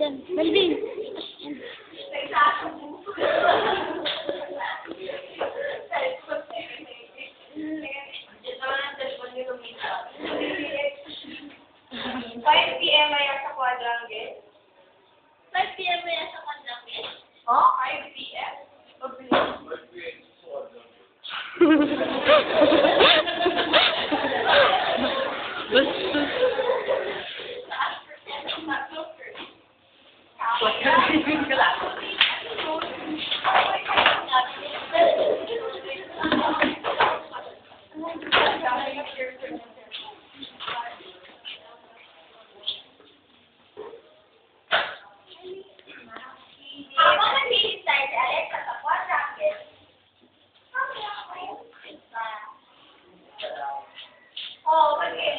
dyan. Melvin! PM ay sa quadrangle? 5 PM ay sa quadrangle? Oh, 5 PM? 5 PM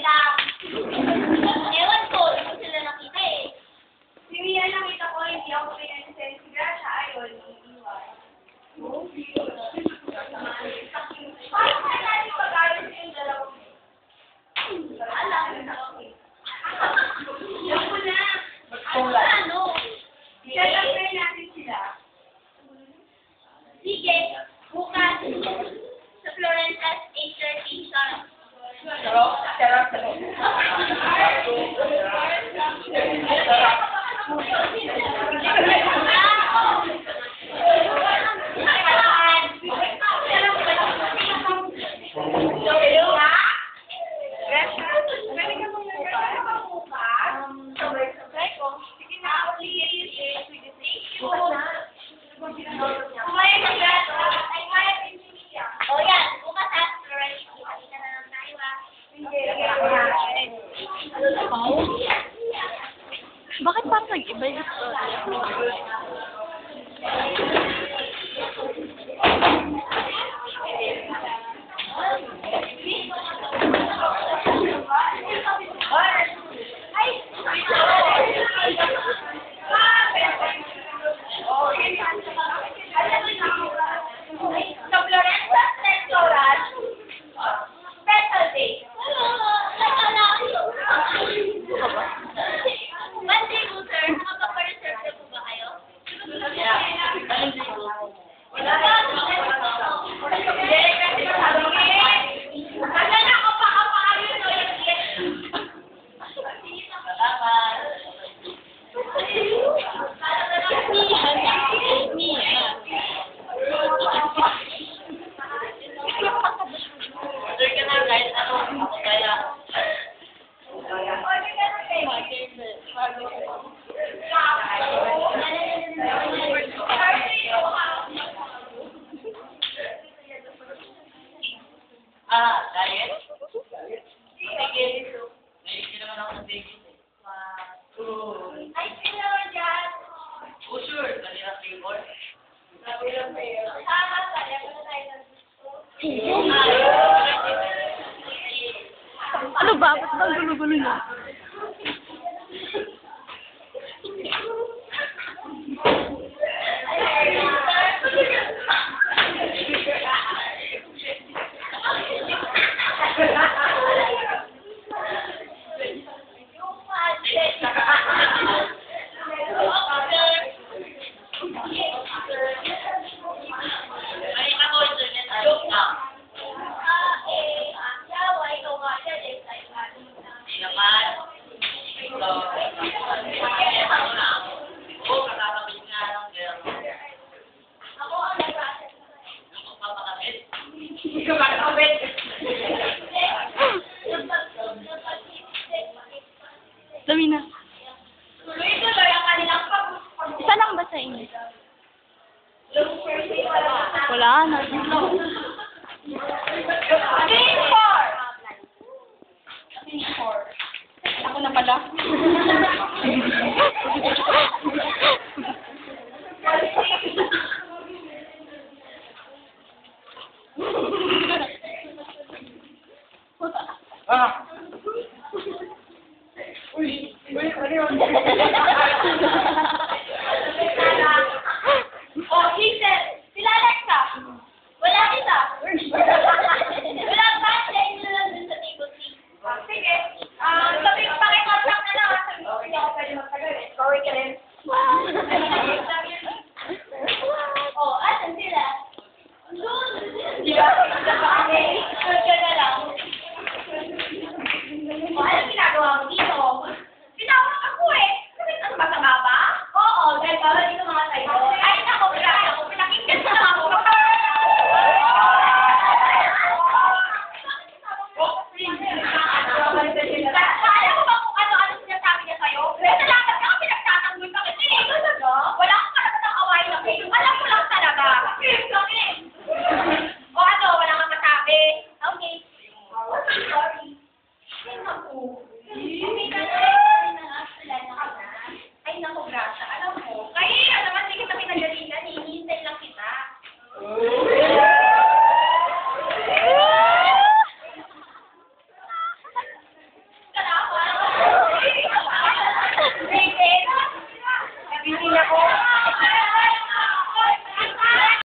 sa ewan ko, hindi ko sila nakita eh. Si Mia nakita ko, hindi ako pinag-send si Gracia, ayun, iiwan. Paano kaya natin pag-ayon sa yung dalawang? Alam ko na. Ano? Share natin sila. Sige, bukas sa Florentas 8:30 sa Sarap. Bakit parang nag-iba yung story? Sa Florentas Restaurant, special day. Monday po, sir. Nakapag-reserve na po ba kayo? Wala ba? Wala na ako pa ayun o yung diet? Sige. Hindi naman ako ng baby. Ay, sino naman dyan? Oh, sure. Kanina flavor. Sabi lang sa'yo. Sayang na tayo ng Ano ba? Ba't ba ang gulo-gulo niya? Dami na. Tuloy-tuloy ang kanilang pag-usap. Isa lang ba sa inyo? Wala na. Team 4. Ako na pala. Uy, ano yun? Oh, Hazel, sila Alexa. Wala kita. Wala ba? Check nyo lang dun sa table 3. Sige. Sabi ko, pakikontak na lang. Sabi ko, hindi ako pwede magtagal eh. Sorry ka rin. Wala.